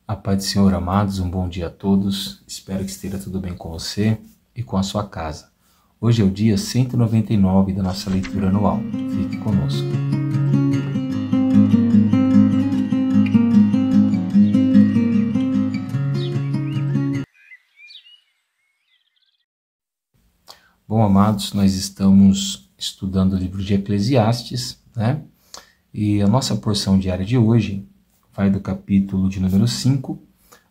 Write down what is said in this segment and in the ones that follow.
A paz do Senhor, amados, um bom dia a todos. Espero que esteja tudo bem com você e com a sua casa. Hoje é o dia 199 da nossa leitura anual. Fique conosco. Bom, amados, nós estamos estudando o livro de Eclesiastes, né? E a nossa porção diária de hoje vai do capítulo de número 5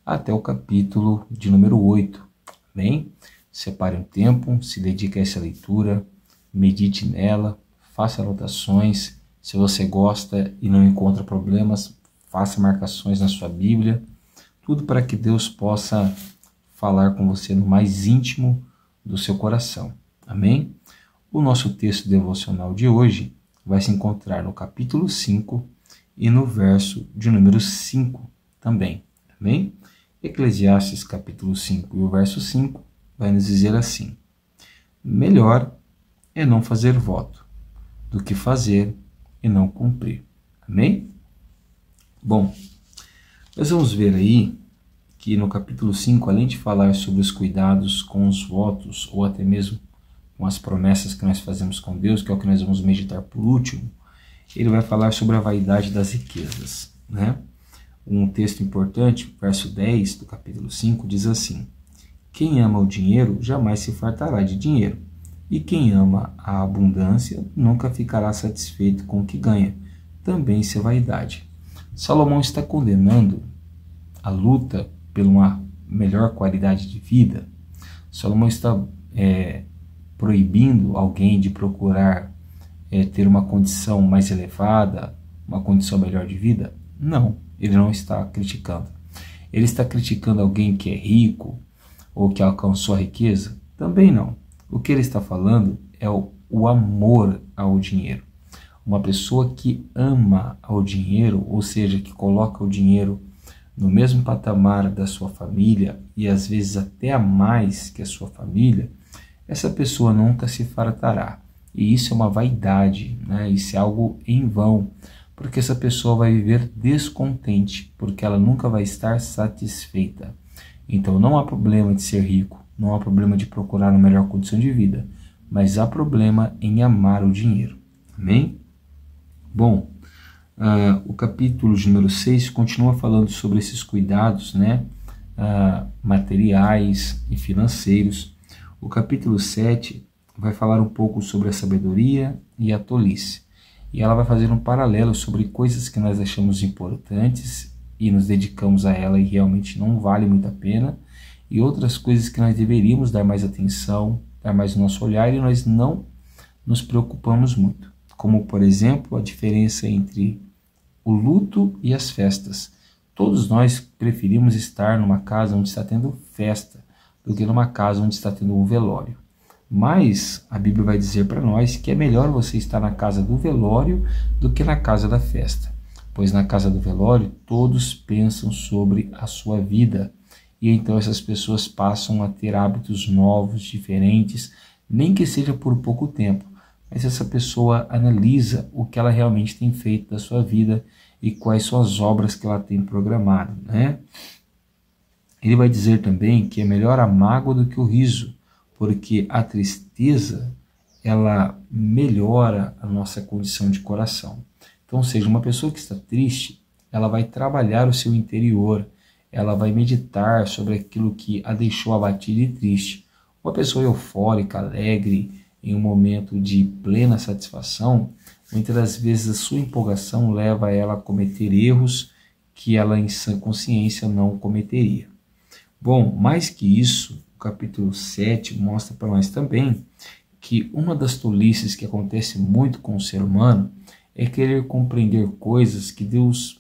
até o capítulo de número 8. Amém? Separe um tempo, se dedique a essa leitura, medite nela, faça anotações. Se você gosta e não encontra problemas, faça marcações na sua Bíblia. Tudo para que Deus possa falar com você no mais íntimo do seu coração. Amém? O nosso texto devocional de hoje vai se encontrar no capítulo 5 e no verso de número 5 também. Amém? Eclesiastes capítulo 5 e o verso 5 vai nos dizer assim: melhor é não fazer voto do que fazer e não cumprir. Amém? Bom, nós vamos ver aí que no capítulo 5, além de falar sobre os cuidados com os votos ou até mesmo com as promessas que nós fazemos com Deus, que é o que nós vamos meditar por último, ele vai falar sobre a vaidade das riquezas, né? Um texto importante, verso 10 do capítulo 5, diz assim: quem ama o dinheiro jamais se fartará de dinheiro, e quem ama a abundância nunca ficará satisfeito com o que ganha. Também isso é vaidade. Salomão está condenando a luta por uma melhor qualidade de vida. Salomão está proibindo alguém de procurar ter uma condição mais elevada, uma condição melhor de vida? Não, ele não está criticando. Ele está criticando alguém que é rico ou que alcançou a riqueza? Também não. O que ele está falando é o amor ao dinheiro. Uma pessoa que ama ao dinheiro, ou seja, que coloca o dinheiro no mesmo patamar da sua família e às vezes até a mais que a sua família, essa pessoa nunca se fartará. E isso é uma vaidade, né? Isso é algo em vão, porque essa pessoa vai viver descontente, porque ela nunca vai estar satisfeita. Então não há problema de ser rico, não há problema de procurar uma melhor condição de vida, mas há problema em amar o dinheiro. Amém? Bom, o capítulo de número 6 continua falando sobre esses cuidados, né? Materiais e financeiros. O capítulo 7 vai falar um pouco sobre a sabedoria e a tolice. E ela vai fazer um paralelo sobre coisas que nós achamos importantes e nos dedicamos a ela e realmente não vale muito a pena, e outras coisas que nós deveríamos dar mais atenção, dar mais o nosso olhar e nós não nos preocupamos muito. Como, por exemplo, a diferença entre o luto e as festas. Todos nós preferimos estar numa casa onde está tendo festa do que numa casa onde está tendo um velório. Mas a Bíblia vai dizer para nós que é melhor você estar na casa do velório do que na casa da festa, pois na casa do velório todos pensam sobre a sua vida e então essas pessoas passam a ter hábitos novos, diferentes, nem que seja por pouco tempo, mas essa pessoa analisa o que ela realmente tem feito da sua vida e quais são as obras que ela tem programado, né? Ele vai dizer também que é melhor a mágoa do que o riso, porque a tristeza, ela melhora a nossa condição de coração. Então, ou seja, uma pessoa que está triste, ela vai trabalhar o seu interior, ela vai meditar sobre aquilo que a deixou abatida e triste. Uma pessoa eufórica, alegre, em um momento de plena satisfação, muitas das vezes a sua empolgação leva ela a cometer erros que ela em sã consciência não cometeria. Bom, mais que isso, o capítulo 7 mostra para nós também que uma das tolices que acontece muito com o ser humano é querer compreender coisas que Deus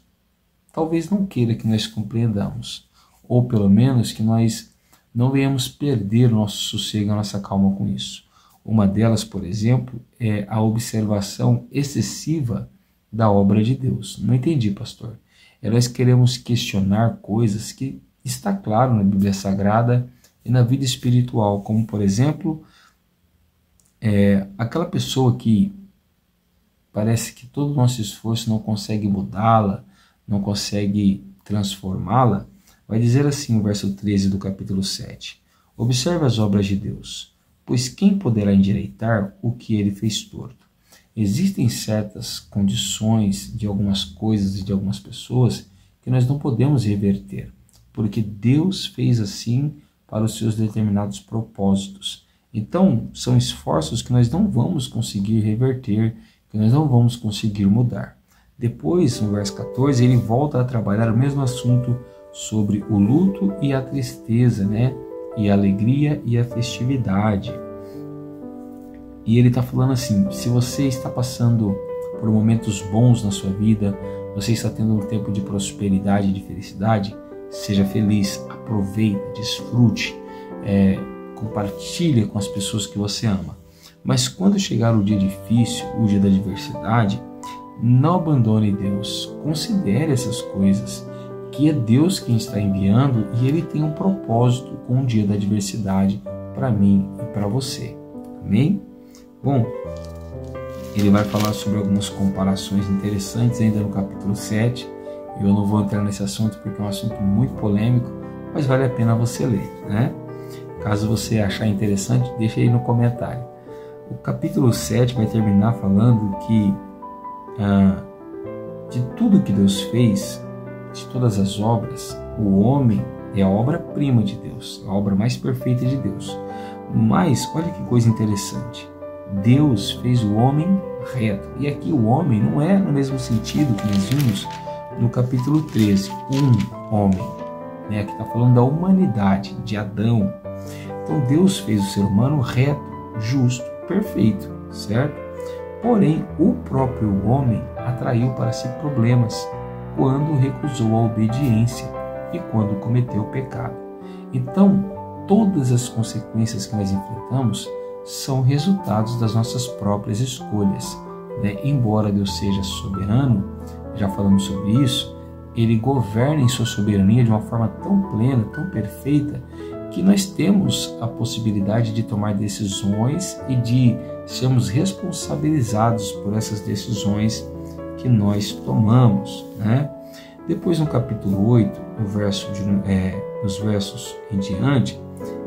talvez não queira que nós compreendamos, ou pelo menos que nós não venhamos perder o nosso sossego e a nossa calma com isso. Uma delas, por exemplo, é a observação excessiva da obra de Deus. Não entendi, pastor. Nós queremos questionar coisas que está claro na Bíblia Sagrada e na vida espiritual, como, por exemplo, aquela pessoa que parece que todo o nosso esforço não consegue mudá-la, não consegue transformá-la, Vai dizer assim o verso 13 do capítulo 7. Observe as obras de Deus, pois quem poderá endireitar o que ele fez torto? Existem certas condições de algumas coisas e de algumas pessoas que nós não podemos reverter, porque Deus fez assim para os seus determinados propósitos. Então, são esforços que nós não vamos conseguir reverter, que nós não vamos conseguir mudar. Depois, no verso 14, ele volta a trabalhar o mesmo assunto sobre o luto e a tristeza, né? E a alegria e a festividade. E ele está falando assim, se você está passando por momentos bons na sua vida, você está tendo um tempo de prosperidade e de felicidade, seja feliz, aproveita, desfrute, compartilhe com as pessoas que você ama. Mas quando chegar o dia difícil, o dia da adversidade, não abandone Deus, considere essas coisas, que é Deus quem está enviando e Ele tem um propósito com o dia da adversidade para mim e para você. Amém? Bom, ele vai falar sobre algumas comparações interessantes ainda no capítulo 7. Eu não vou entrar nesse assunto porque é um assunto muito polêmico, mas vale a pena você ler, né? Caso você achar interessante, deixa aí no comentário. O capítulo 7 vai terminar falando que de tudo que Deus fez, de todas as obras, o homem é a obra-prima de Deus, a obra mais perfeita de Deus. Mas, olha que coisa interessante, Deus fez o homem reto. E aqui o homem não é no mesmo sentido que nós vimos no capítulo 13, um homem, né? Aqui está falando da humanidade, de Adão. Então Deus fez o ser humano reto, justo, perfeito, certo? Porém, o próprio homem atraiu para si problemas quando recusou a obediência e quando cometeu o pecado. Então, todas as consequências que nós enfrentamos são resultados das nossas próprias escolhas, né? Embora Deus seja soberano, já falamos sobre isso, Ele governa em sua soberania de uma forma tão plena, tão perfeita, que nós temos a possibilidade de tomar decisões e de sermos responsabilizados por essas decisões que nós tomamos, né? Depois, no capítulo 8, nos versos em diante,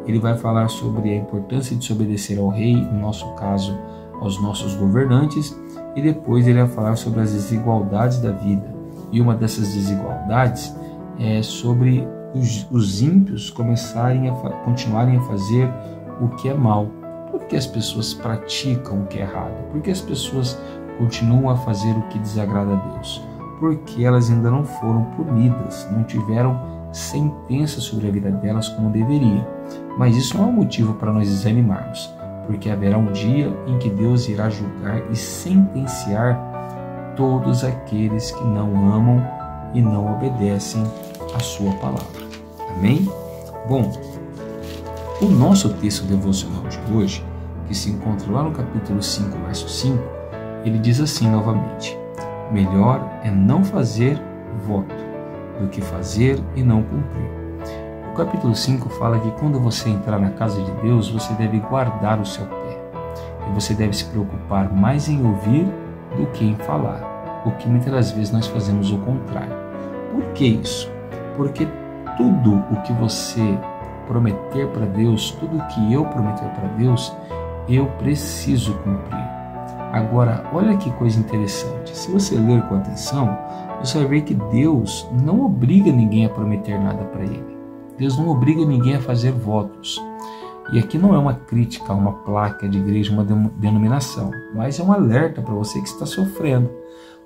ele vai falar sobre a importância de se obedecer ao rei, no nosso caso, aos nossos governantes, e depois ele vai falar sobre as desigualdades da vida. E uma dessas desigualdades é sobre os ímpios continuarem a fazer o que é mal. Por que as pessoas praticam o que é errado? Por que as pessoas continuam a fazer o que desagrada a Deus? Porque elas ainda não foram punidas, não tiveram sentença sobre a vida delas como deveria. Mas isso não é um motivo para nós desanimarmos, porque haverá um dia em que Deus irá julgar e sentenciar todos aqueles que não amam e não obedecem a sua palavra. Amém? Bom, o nosso texto devocional de hoje, que se encontra lá no capítulo 5, verso 5, ele diz assim novamente: melhor é não fazer voto do que fazer e não cumprir. O capítulo 5 fala que quando você entrar na casa de Deus, você deve guardar o seu pé. E você deve se preocupar mais em ouvir do que em falar, o que muitas das vezes nós fazemos o contrário. Por que isso? Porque tudo o que você prometer para Deus, tudo o que eu prometer para Deus, eu preciso cumprir. Agora, olha que coisa interessante. Se você ler com atenção, você vai ver que Deus não obriga ninguém a prometer nada para Ele. Deus não obriga ninguém a fazer votos. E aqui não é uma crítica a uma placa de igreja, uma denominação, mas é um alerta para você que está sofrendo.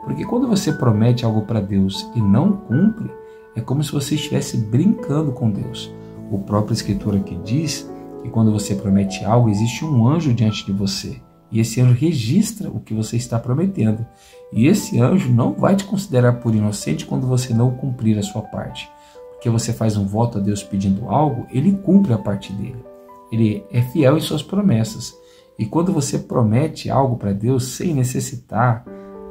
Porque quando você promete algo para Deus e não cumpre, é como se você estivesse brincando com Deus. O próprio Escritor aqui diz que quando você promete algo, existe um anjo diante de você. E esse anjo registra o que você está prometendo. E esse anjo não vai te considerar por inocente quando você não cumprir a sua parte. Porque você faz um voto a Deus pedindo algo, Ele cumpre a parte dele. Ele é fiel em suas promessas. E quando você promete algo para Deus sem necessitar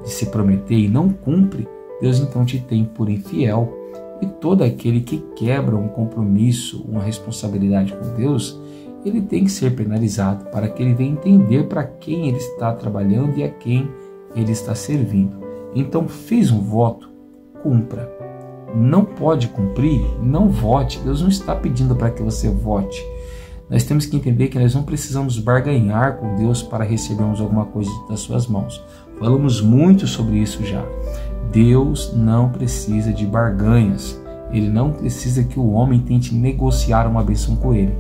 de se prometer e não cumpre, Deus então te tem por infiel. E todo aquele que quebra um compromisso, uma responsabilidade com Deus, ele tem que ser penalizado para que ele venha entender para quem ele está trabalhando e a quem ele está servindo. Então, fez um voto, cumpra. não pode cumprir, não vote. Deus não está pedindo para que você vote. Nós temos que entender que nós não precisamos barganhar com Deus para recebermos alguma coisa das suas mãos. Falamos muito sobre isso já. Deus não precisa de barganhas. Ele não precisa que o homem tente negociar uma bênção com ele.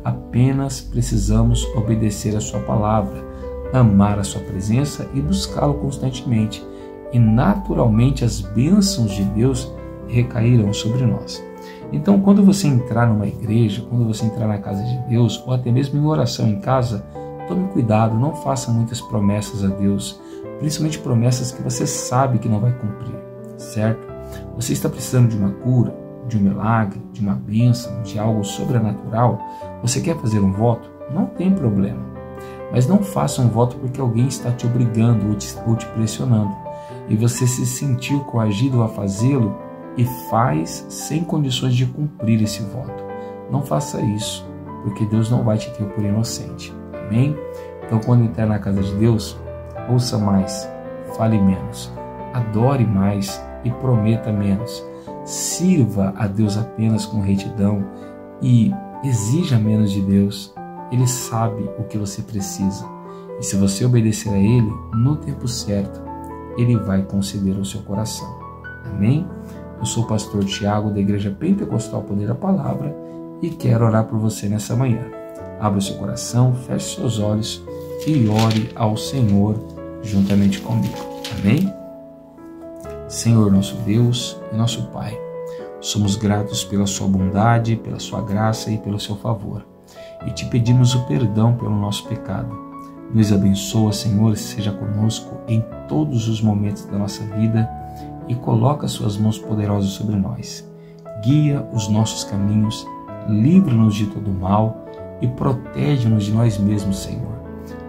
Apenas precisamos obedecer a sua palavra, amar a sua presença e buscá-lo constantemente. E naturalmente as bênçãos de Deus recairão sobre nós. Então, quando você entrar numa igreja, quando você entrar na casa de Deus, ou até mesmo em oração em casa, tome cuidado, não faça muitas promessas a Deus, principalmente promessas que você sabe que não vai cumprir, certo? Você está precisando de uma cura, de um milagre, de uma bênção, de algo sobrenatural? Você quer fazer um voto? Não tem problema. Mas não faça um voto porque alguém está te obrigando ou te pressionando. E você se sentiu coagido a fazê-lo e faz sem condições de cumprir esse voto. Não faça isso, porque Deus não vai te ter por inocente. Amém? Então, quando entrar na casa de Deus, ouça mais, fale menos, adore mais e prometa menos. Sirva a Deus apenas com retidão e exija menos de Deus. Ele sabe o que você precisa. E se você obedecer a Ele, no tempo certo, Ele vai conceder ao seu coração. Amém? Eu sou o pastor Tiago, da Igreja Pentecostal Poder da Palavra, e quero orar por você nessa manhã. Abra o seu coração, feche seus olhos e ore ao Senhor juntamente comigo. Amém? Senhor, nosso Deus e nosso Pai, somos gratos pela sua bondade, pela sua graça e pelo seu favor. E te pedimos o perdão pelo nosso pecado. Nos abençoa, Senhor, seja conosco em todos os momentos da nossa vida e coloca suas mãos poderosas sobre nós. Guia os nossos caminhos, livra-nos de todo mal e protege-nos de nós mesmos, Senhor.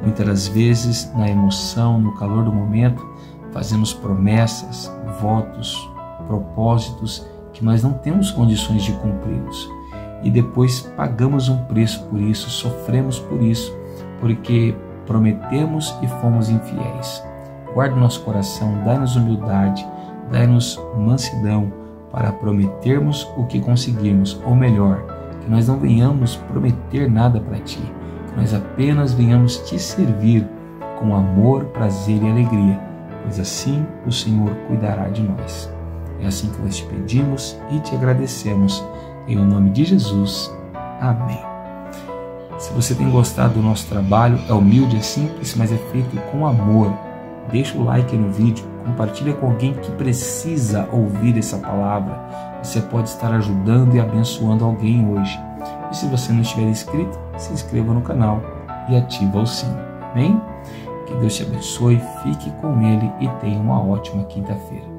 Muitas das vezes, na emoção, no calor do momento, fazemos promessas, votos, propósitos que nós não temos condições de cumpri-los. E depois pagamos um preço por isso, sofremos por isso, porque prometemos e fomos infiéis. Guarda o nosso coração, dai-nos humildade, dai-nos mansidão para prometermos o que conseguirmos, ou melhor, que nós não venhamos prometer nada para Ti, que nós apenas venhamos Te servir com amor, prazer e alegria, pois assim o Senhor cuidará de nós. É assim que nós te pedimos e te agradecemos, em nome de Jesus. Amém. Se você tem gostado do nosso trabalho, é humilde, é simples, mas é feito com amor. Deixa o like no vídeo, compartilha com alguém que precisa ouvir essa palavra. Você pode estar ajudando e abençoando alguém hoje. E se você não estiver inscrito, se inscreva no canal e ativa o sino. Amém? Que Deus te abençoe, fique com Ele e tenha uma ótima quinta-feira.